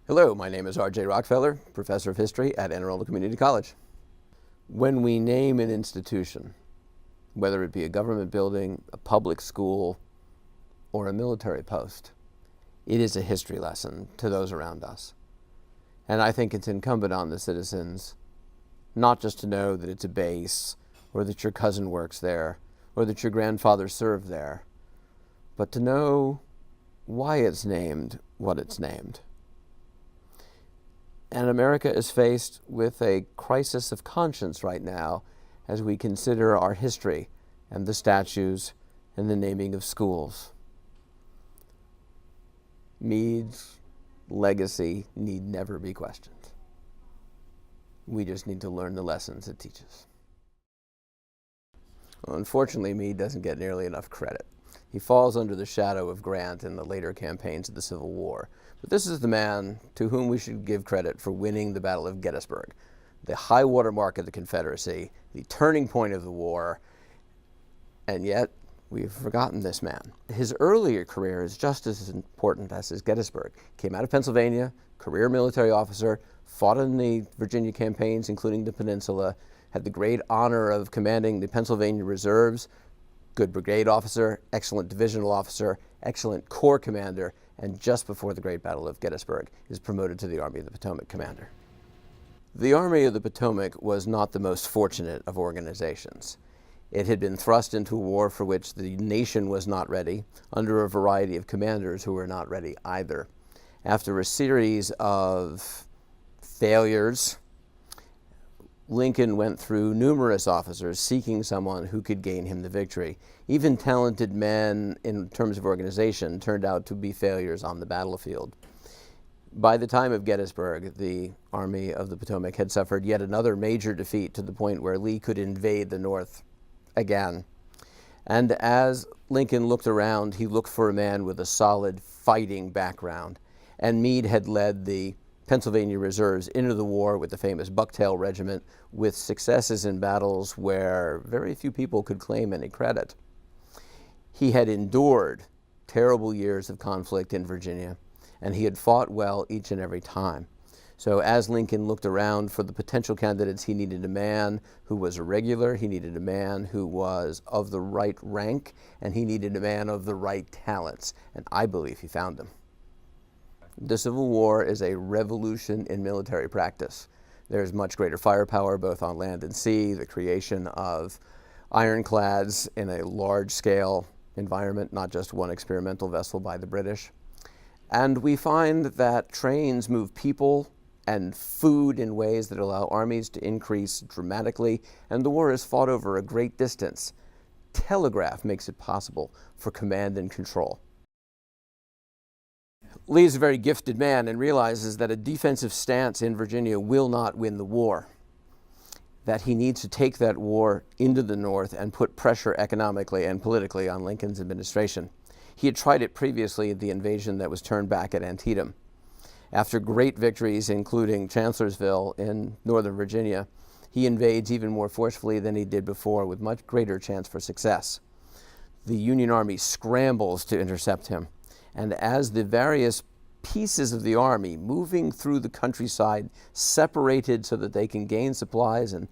Hello, my name is R.J. Rockefeller, Professor of History at Anne Arundel Community College. When we name an institution, whether it be a government building, a public school, or a military post, it is a history lesson to those around us. And I think it's incumbent on the citizens not just to know that it's a base, or that your cousin works there, or that your grandfather served there, but to know why it's named what it's named. And America is faced with a crisis of conscience right now as we consider our history and the statues and the naming of schools. Meade's legacy need never be questioned. We just need to learn the lessons it teaches. Well, unfortunately, Meade doesn't get nearly enough credit. He falls under the shadow of Grant in the later campaigns of the Civil War. But this is the man to whom we should give credit for winning the Battle of Gettysburg, the high water mark of the Confederacy, the turning point of the war, and yet we've forgotten this man. His earlier career is just as important as his Gettysburg. Came out of Pennsylvania, career military officer, fought in the Virginia campaigns, including the Peninsula, had the great honor of commanding the Pennsylvania Reserves, good brigade officer, excellent divisional officer, excellent corps commander, and just before the Great Battle of Gettysburg is promoted to the Army of the Potomac commander. The Army of the Potomac was not the most fortunate of organizations. It had been thrust into a war for which the nation was not ready, under a variety of commanders who were not ready either. After a series of failures, Lincoln went through numerous officers seeking someone who could gain him the victory. Even talented men in terms of organization turned out to be failures on the battlefield. By the time of Gettysburg, the Army of the Potomac had suffered yet another major defeat to the point where Lee could invade the North again. And as Lincoln looked around, he looked for a man with a solid fighting background. And Meade had led the Pennsylvania Reserves into the war with the famous Bucktail Regiment, with successes in battles where very few people could claim any credit. He had endured terrible years of conflict in Virginia, and he had fought well each and every time. So as Lincoln looked around for the potential candidates, he needed a man who was a regular, he needed a man who was of the right rank, and he needed a man of the right talents, and I believe he found them. The Civil War is a revolution in military practice. There's much greater firepower both on land and sea, the creation of ironclads in a large-scale environment, not just one experimental vessel by the British. And we find that trains move people and food in ways that allow armies to increase dramatically, and the war is fought over a great distance. Telegraph makes it possible for command and control. Lee is a very gifted man and realizes that a defensive stance in Virginia will not win the war, that he needs to take that war into the North and put pressure economically and politically on Lincoln's administration. He had tried it previously at the invasion that was turned back at Antietam. After great victories, including Chancellorsville in northern Virginia, he invades even more forcefully than he did before, with much greater chance for success. The Union Army scrambles to intercept him. And as the various pieces of the army moving through the countryside, separated so that they can gain supplies and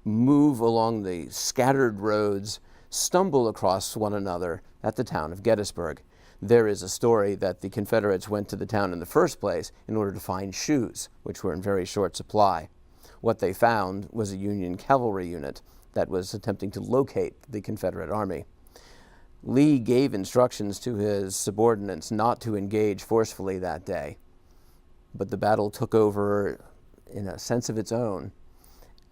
move along the scattered roads, stumble across one another at the town of Gettysburg. There is a story that the Confederates went to the town in the first place in order to find shoes, which were in very short supply. What they found was a Union cavalry unit that was attempting to locate the Confederate army. Lee gave instructions to his subordinates not to engage forcefully that day, but the battle took over in a sense of its own,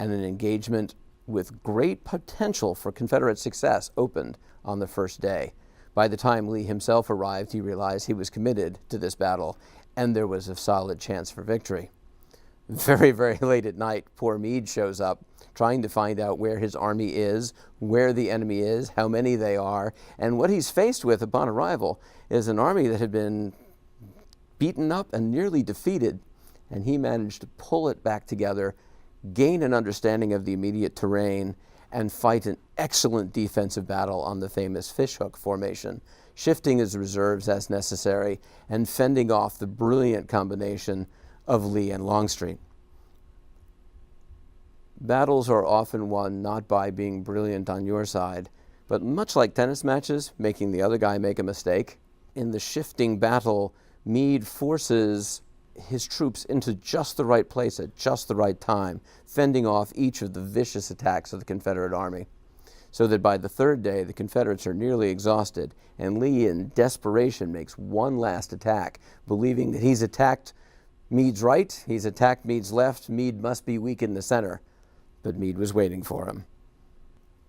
and an engagement with great potential for Confederate success opened on the first day. By the time Lee himself arrived, he realized he was committed to this battle, and there was a solid chance for victory. Very, very late at night, poor Meade shows up, trying to find out where his army is, where the enemy is, how many they are, and what he's faced with upon arrival is an army that had been beaten up and nearly defeated, and he managed to pull it back together, gain an understanding of the immediate terrain, and fight an excellent defensive battle on the famous fishhook formation, shifting his reserves as necessary, and fending off the brilliant combination of Lee and Longstreet. Battles are often won not by being brilliant on your side, but much like tennis matches, making the other guy make a mistake. In the shifting battle, Meade forces his troops into just the right place at just the right time, fending off each of the vicious attacks of the Confederate Army, so that by the third day, the Confederates are nearly exhausted, and Lee, in desperation, makes one last attack, believing that he's attacked Meade's right, he's attacked Meade's left, Meade must be weak in the center. But Meade was waiting for him.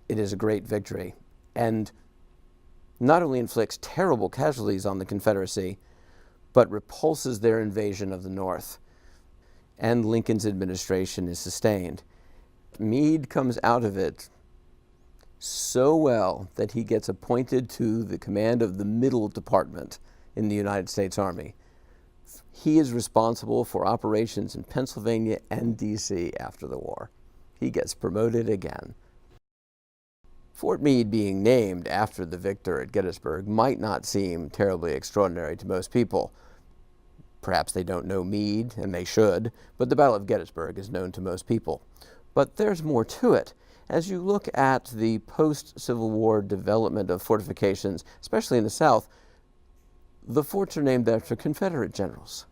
It is a great victory, and not only inflicts terrible casualties on the Confederacy, but repulses their invasion of the North. And Lincoln's administration is sustained. Meade comes out of it so well that he gets appointed to the command of the Middle Department in the United States Army. He is responsible for operations in Pennsylvania and D.C. after the war. He gets promoted again. Fort Meade being named after the victor at Gettysburg might not seem terribly extraordinary to most people. Perhaps they don't know Meade, and they should, but the Battle of Gettysburg is known to most people. But there's more to it. As you look at the post-Civil War development of fortifications, especially in the South, the forts are named after Confederate generals.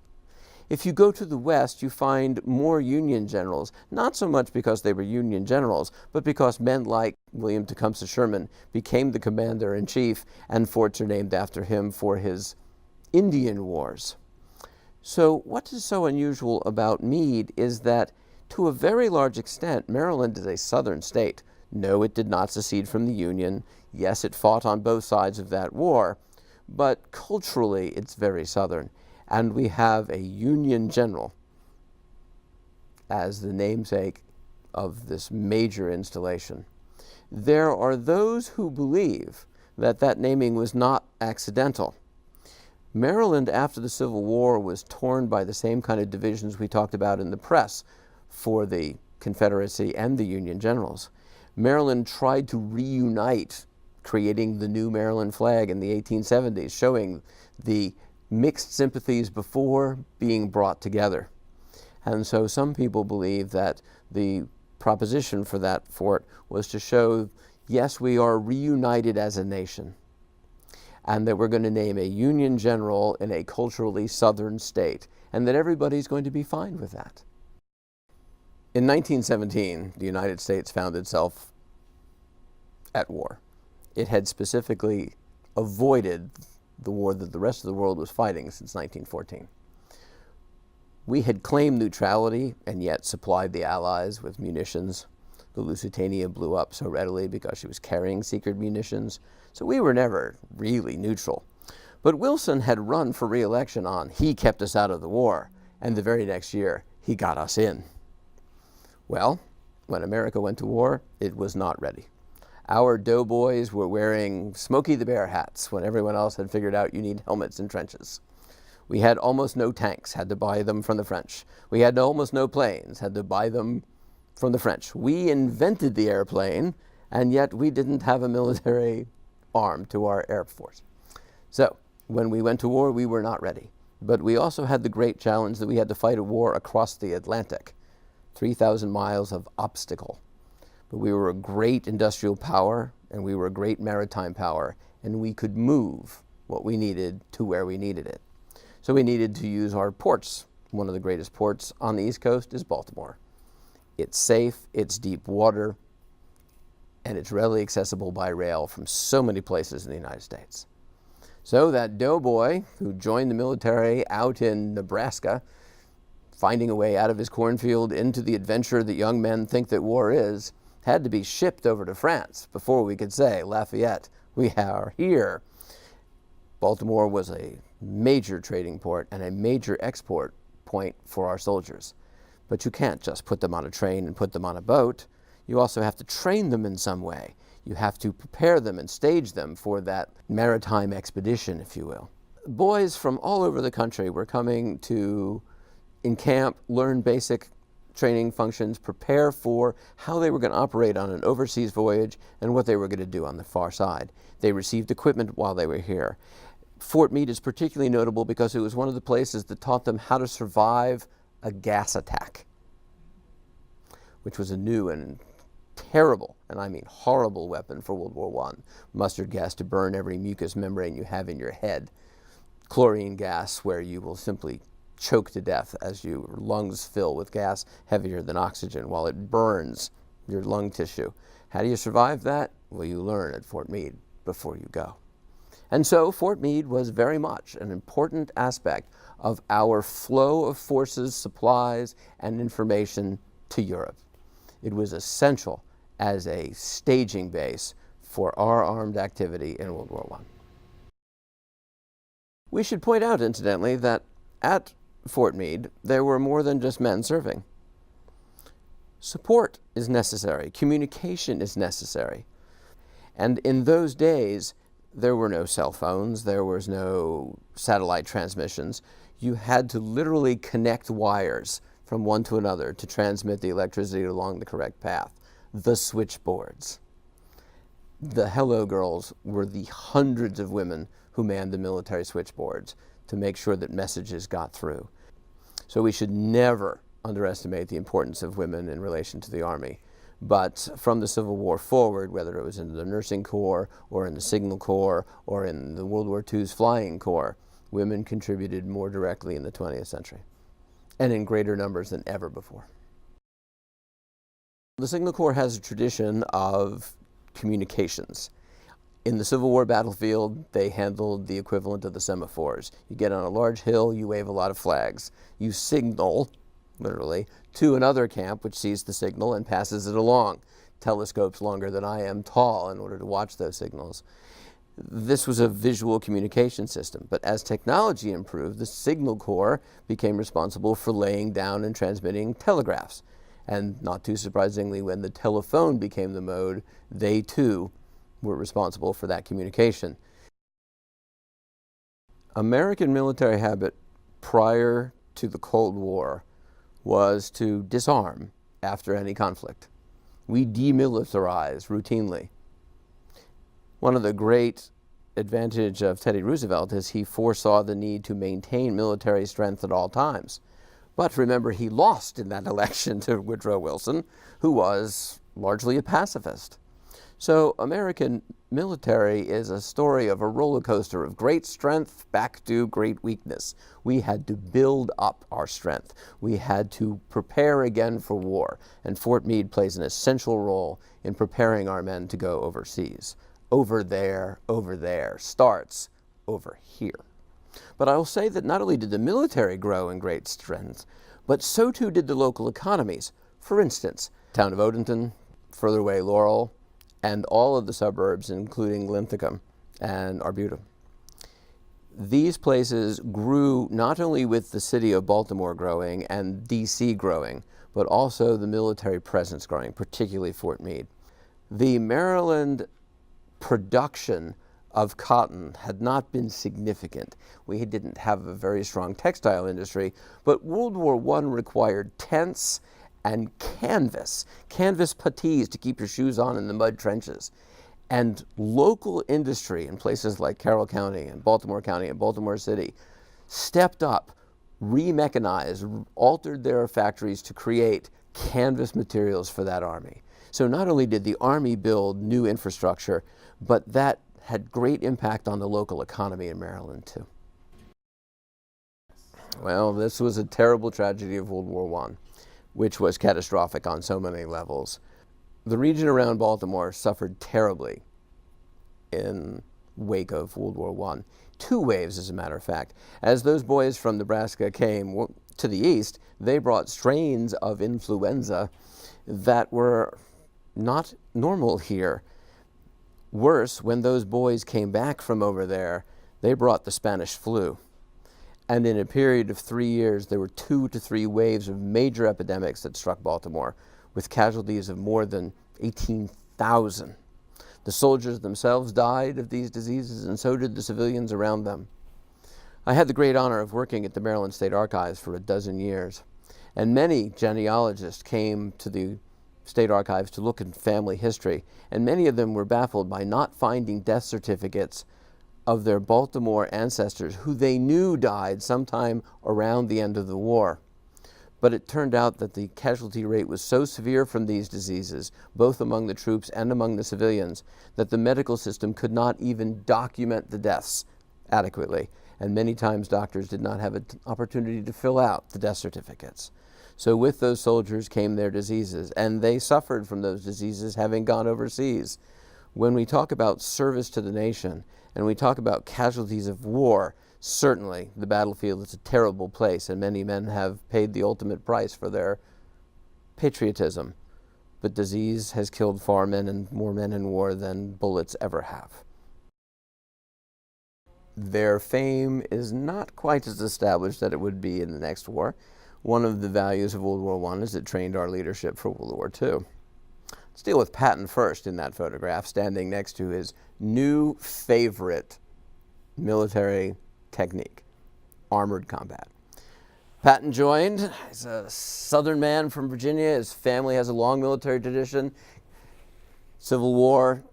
If you go to the West, you find more Union generals, not so much because they were Union generals, but because men like William Tecumseh Sherman became the commander-in-chief, and forts are named after him for his Indian wars. So what is so unusual about Meade is that, to a very large extent, Maryland is a Southern state. No, it did not secede from the Union. Yes, it fought on both sides of that war, but culturally it's very Southern. And we have a Union general as the namesake of this major installation. There are those who believe that that naming was not accidental. Maryland, after the Civil War, was torn by the same kind of divisions we talked about in the press for the Confederacy and the Union generals. Maryland tried to reunite, creating the new Maryland flag in the 1870s, showing the mixed sympathies before being brought together. And so some people believe that the proposition for that fort was to show, yes, we are reunited as a nation, and that we're going to name a Union general in a culturally Southern state, and that everybody's going to be fine with that. In 1917, the United States found itself at war. It had specifically avoided the war that the rest of the world was fighting since 1914. We had claimed neutrality and yet supplied the Allies with munitions. The Lusitania blew up so readily because she was carrying secret munitions, so we were never really neutral. But Wilson had run for re-election on "he kept us out of the war," and the very next year he got us in. Well, when America went to war, it was not ready. Our doughboys were wearing Smokey the Bear hats when everyone else had figured out you need helmets in trenches. We had almost no tanks, had to buy them from the French. We had almost no planes, had to buy them from the French. We invented the airplane, and yet we didn't have a military arm to our air force. So when we went to war, we were not ready. But we also had the great challenge that we had to fight a war across the Atlantic, 3,000 miles of obstacle. But we were a great industrial power, and we were a great maritime power, and we could move what we needed to where we needed it. So we needed to use our ports. One of the greatest ports on the East Coast is Baltimore. It's safe, it's deep water, and it's readily accessible by rail from so many places in the United States. So that doughboy who joined the military out in Nebraska, finding a way out of his cornfield into the adventure that young men think that war is, had to be shipped over to France before we could say, Lafayette, we are here. Baltimore was a major trading port and a major export point for our soldiers. But you can't just put them on a train and put them on a boat. You also have to train them in some way. You have to prepare them and stage them for that maritime expedition, if you will. Boys from all over the country were coming to encamp, learn basic training functions prepare for how they were going to operate on an overseas voyage and what they were going to do on the far side. They received equipment while they were here. Fort Meade is particularly notable because it was one of the places that taught them how to survive a gas attack, which was a new and terrible, and I mean horrible, weapon for World War I. Mustard gas to burn every mucous membrane you have in your head. Chlorine gas, where you will simply choke to death as your lungs fill with gas heavier than oxygen while it burns your lung tissue. How do you survive that? Well, you learn at Fort Meade before you go. And so Fort Meade was very much an important aspect of our flow of forces, supplies, and information to Europe. It was essential as a staging base for our armed activity in World War I. We should point out, incidentally, that at Fort Meade, there were more than just men serving. Support is necessary. Communication is necessary. And in those days, there were no cell phones. There was no satellite transmissions. You had to literally connect wires from one to another to transmit the electricity along the correct path. The switchboards. The Hello Girls were the hundreds of women who manned the military switchboards to make sure that messages got through. So we should never underestimate the importance of women in relation to the Army. But from the Civil War forward, whether it was in the Nursing Corps or in the Signal Corps or in the World War II's Flying Corps, women contributed more directly in the 20th century and in greater numbers than ever before. The Signal Corps has a tradition of communications. In the Civil War battlefield, they handled the equivalent of the semaphores. You get on a large hill, you wave a lot of flags. You signal, literally, to another camp which sees the signal and passes it along. Telescopes longer than I am tall in order to watch those signals. This was a visual communication system, but as technology improved, the Signal Corps became responsible for laying down and transmitting telegraphs. And not too surprisingly, when the telephone became the mode, they too were responsible for that communication. American military habit prior to the Cold War was to disarm after any conflict. We demilitarized routinely. One of the great advantages of Teddy Roosevelt is he foresaw the need to maintain military strength at all times. But remember, he lost in that election to Woodrow Wilson, who was largely a pacifist. So American military is a story of a roller coaster of great strength back to great weakness. We had to build up our strength. We had to prepare again for war, and Fort Meade plays an essential role in preparing our men to go overseas. Over there starts over here. But I will say that not only did the military grow in great strength, but so too did the local economies. For instance, town of Odenton, further away Laurel, and all of the suburbs, including Linthicum and Arbutum. These places grew not only with the city of Baltimore growing and D.C. growing, but also the military presence growing, particularly Fort Meade. The Maryland production of cotton had not been significant. We didn't have a very strong textile industry, but World War I required tents and canvas puttees to keep your shoes on in the mud trenches. And local industry in places like Carroll County and Baltimore City stepped up, re-mechanized, altered their factories to create canvas materials for that army. So not only did the Army build new infrastructure, but that had great impact on the local economy in Maryland too. Well, this was a terrible tragedy of World War I, which was catastrophic on so many levels. The region around Baltimore suffered terribly in wake of World War I. Two waves, as a matter of fact. As those boys from Nebraska came to the east, they brought strains of influenza that were not normal here. Worse, when those boys came back from over there, they brought the Spanish flu. And in a period of 3 years, there were 2 to 3 waves of major epidemics that struck Baltimore, with casualties of more than 18,000. The soldiers themselves died of these diseases, and so did the civilians around them. I had the great honor of working at the Maryland State Archives for a dozen years, And many genealogists came to the state archives to look at family history, and many of them were baffled by not finding death certificates of their Baltimore ancestors who they knew died sometime around the end of the war. But it turned out that the casualty rate was so severe from these diseases, both among the troops and among the civilians, that the medical system could not even document the deaths adequately, and many times doctors did not have an opportunity to fill out the death certificates. So with those soldiers came their diseases, and they suffered from those diseases having gone overseas. When we talk about service to the nation, and we talk about casualties of war, certainly the battlefield is a terrible place, and many men have paid the ultimate price for their patriotism. But disease has killed far more men in war than bullets ever have. Their fame is not quite as established as it would be in the next war. One of the values of World War I is it trained our leadership for World War II. Let's deal with Patton first in that photograph, standing next to his new favorite military technique, armored combat. Patton joined. He's a Southern man from Virginia. His family has a long military tradition, Civil War,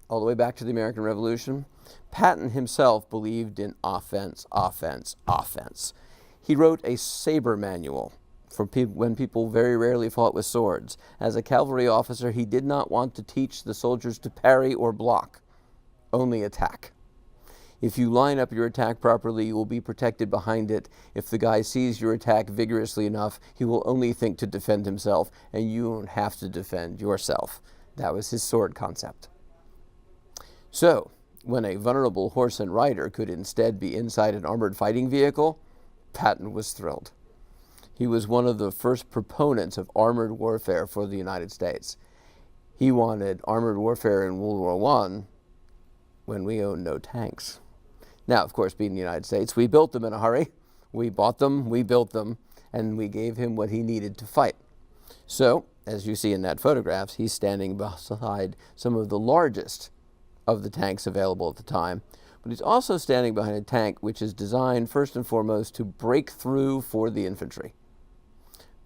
all the way back to the American Revolution. Patton himself believed in offense, offense, offense. He wrote a saber manual for when people very rarely fought with swords. As a cavalry officer, he did not want to teach the soldiers to parry or block, only attack. If you line up your attack properly, you will be protected behind it. If the guy sees your attack vigorously enough, he will only think to defend himself, and you won't have to defend yourself. That was his sword concept. So, when a vulnerable horse and rider could instead be inside an armored fighting vehicle, Patton was thrilled. He was one of the first proponents of armored warfare for the United States. He wanted armored warfare in World War I when we owned no tanks. Now, of course, being the United States, we built them in a hurry. We bought them, we built them, and we gave him what he needed to fight. So, as you see in that photograph, he's standing beside some of the largest of the tanks available at the time. But he's also standing behind a tank which is designed first and foremost to break through for the infantry.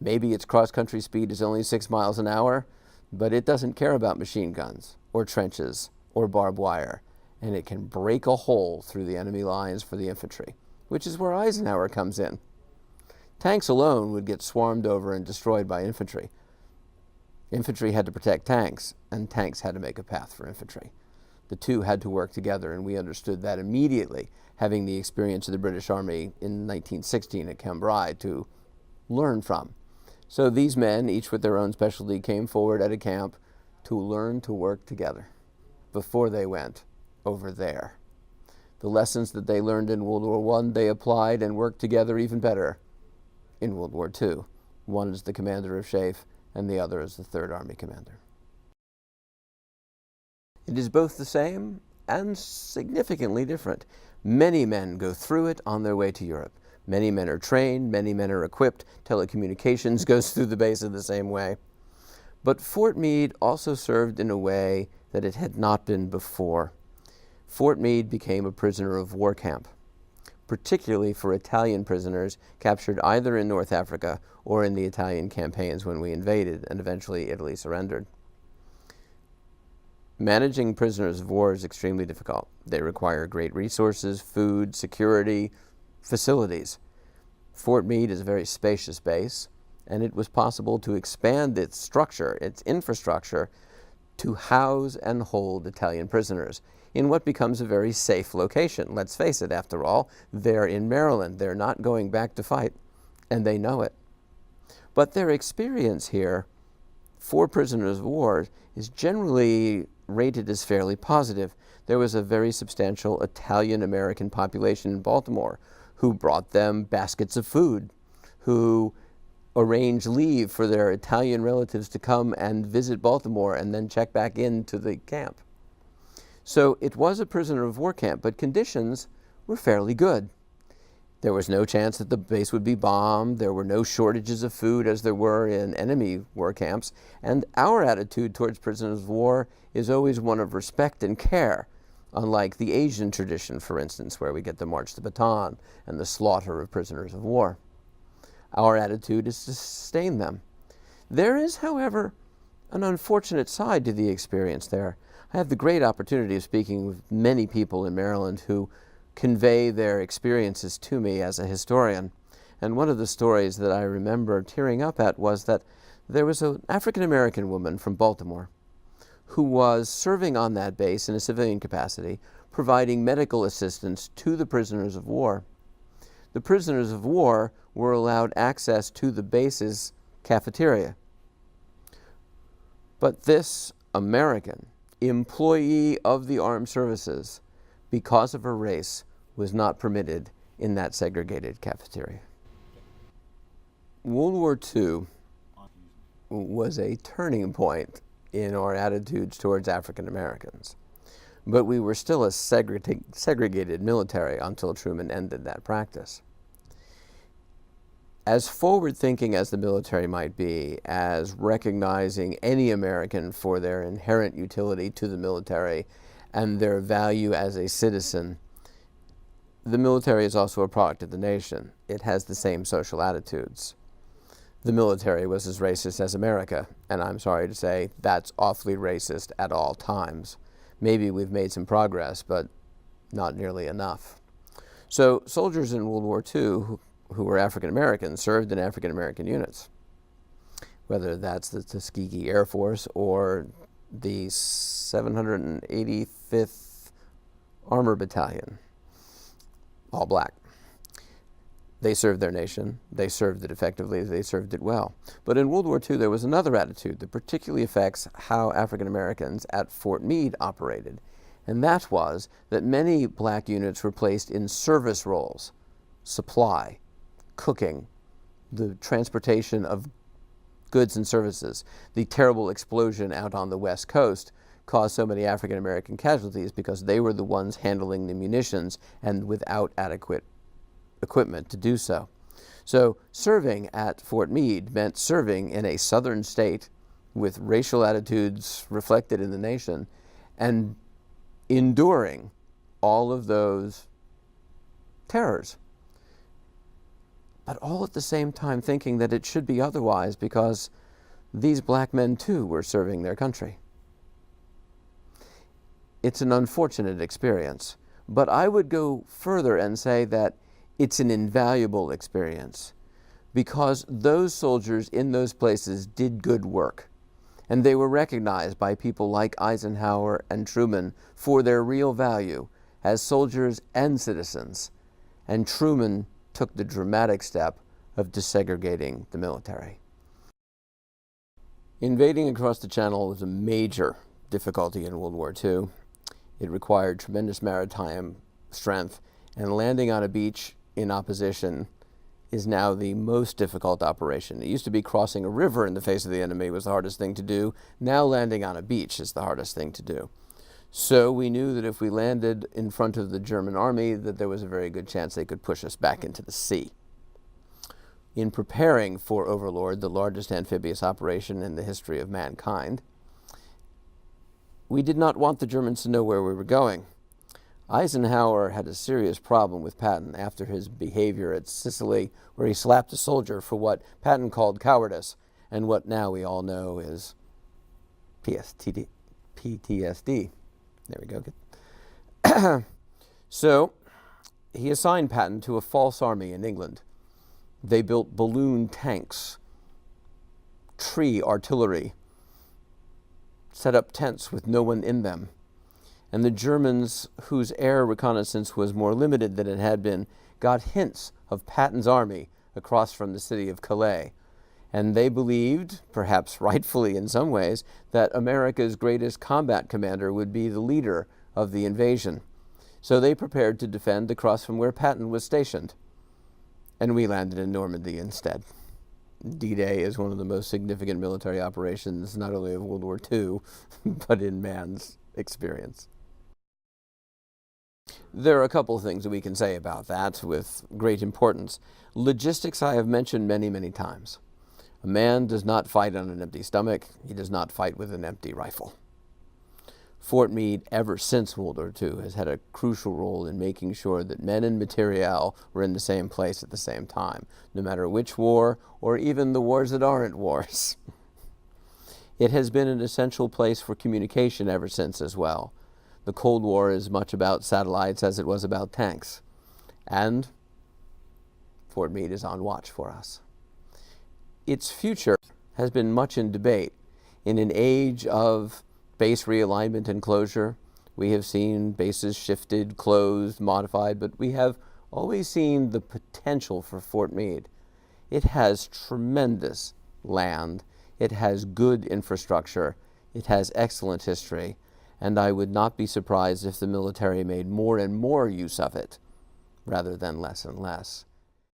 Maybe its cross-country speed is only 6 miles an hour, but it doesn't care about machine guns or trenches or barbed wire, and it can break a hole through the enemy lines for the infantry, which is where Eisenhower comes in. Tanks alone would get swarmed over and destroyed by infantry. Infantry had to protect tanks, and tanks had to make a path for infantry. The two had to work together, and we understood that immediately, having the experience of the British Army in 1916 at Cambrai to learn from. So these men, each with their own specialty, came forward at a camp to learn to work together before they went over there. The lessons that they learned in World War I, they applied and worked together even better in World War II. One is the commander of SHAEF, and the other is the Third Army commander. It is both the same and significantly different. Many men go through it on their way to Europe. Many men are trained, many men are equipped. Telecommunications goes through the base in the same way. But Fort Meade also served in a way that it had not been before. Fort Meade became a prisoner of war camp, particularly for Italian prisoners captured either in North Africa or in the Italian campaigns when we invaded and eventually Italy surrendered. Managing prisoners of war is extremely difficult. They require great resources, food, security, facilities. Fort Meade is a very spacious base, and it was possible to expand its structure, its infrastructure, to house and hold Italian prisoners in what becomes a very safe location. Let's face it, after all, they're in Maryland. They're not going back to fight, and they know it. But their experience here for prisoners of war is generally rated as fairly positive. There was a very substantial Italian-American population in Baltimore who brought them baskets of food, who arranged leave for their Italian relatives to come and visit Baltimore and then check back into the camp. So it was a prisoner of war camp, but conditions were fairly good. There was no chance that the base would be bombed. There were no shortages of food as there were in enemy war camps. And our attitude towards prisoners of war is always one of respect and care, unlike the Asian tradition, for instance, where we get the march to Patton and the slaughter of prisoners of war. Our attitude is to sustain them. There is, however, an unfortunate side to the experience there. I have the great opportunity of speaking with many people in Maryland who convey their experiences to me as a historian. And one of the stories that I remember tearing up at was that there was an African-American woman from Baltimore who was serving on that base in a civilian capacity, providing medical assistance to the prisoners of war. The prisoners of war were allowed access to the base's cafeteria. But this American employee of the armed services, because of her race, was not permitted in that segregated cafeteria. World War II was a turning point in our attitudes towards African Americans, but we were still a segregated military until Truman ended that practice. As forward-thinking as the military might be, as recognizing any American for their inherent utility to the military and their value as a citizen, the military is also a product of the nation. It has the same social attitudes. The military was as racist as America, and I'm sorry to say that's awfully racist at all times. Maybe we've made some progress, but not nearly enough. So soldiers in World War II who were African Americans served in African American units, whether that's the Tuskegee Air Force or the 785th Armor Battalion, all black. They served their nation, they served it effectively, they served it well. But in World War II, there was another attitude that particularly affects how African Americans at Fort Meade operated, and that was that many black units were placed in service roles, supply, cooking, the transportation of goods and services. The terrible explosion out on the West Coast caused so many African American casualties because they were the ones handling the munitions and without adequate equipment to do so. So serving at Fort Meade meant serving in a southern state with racial attitudes reflected in the nation and enduring all of those terrors, but all at the same time thinking that it should be otherwise because these black men too were serving their country. It's an unfortunate experience, but I would go further and say that it's an invaluable experience because those soldiers in those places did good work, and they were recognized by people like Eisenhower and Truman for their real value as soldiers and citizens, and Truman took the dramatic step of desegregating the military. Invading across the Channel was a major difficulty in World War II. It required tremendous maritime strength, and landing on a beach in opposition is now the most difficult operation. It used to be crossing a river in the face of the enemy was the hardest thing to do. Now landing on a beach is the hardest thing to do. So we knew that if we landed in front of the German army, that there was a very good chance they could push us back into the sea. In preparing for Overlord, the largest amphibious operation in the history of mankind, we did not want the Germans to know where we were going. Eisenhower had a serious problem with Patton after his behavior at Sicily, where he slapped a soldier for what Patton called cowardice, and what now we all know is PTSD. There we go. So he assigned Patton to a false army in England. They built balloon tanks, tree artillery, set up tents with no one in them. And the Germans, whose air reconnaissance was more limited than it had been, got hints of Patton's army across from the city of Calais. And they believed, perhaps rightfully in some ways, that America's greatest combat commander would be the leader of the invasion. So they prepared to defend across from where Patton was stationed. And we landed in Normandy instead. D-Day is one of the most significant military operations, not only of World War II, but in man's experience. There are a couple of things that we can say about that with great importance. Logistics I have mentioned many, many times. A man does not fight on an empty stomach. He does not fight with an empty rifle. Fort Meade, ever since World War II, has had a crucial role in making sure that men and materiel were in the same place at the same time, no matter which war, or even the wars that aren't wars. It has been an essential place for communication ever since as well. The Cold War is much about satellites as it was about tanks. And Fort Meade is on watch for us. Its future has been much in debate. In an age of base realignment and closure, we have seen bases shifted, closed, modified, but we have always seen the potential for Fort Meade. It has tremendous land, it has good infrastructure, it has excellent history, and I would not be surprised if the military made more and more use of it, rather than less and less.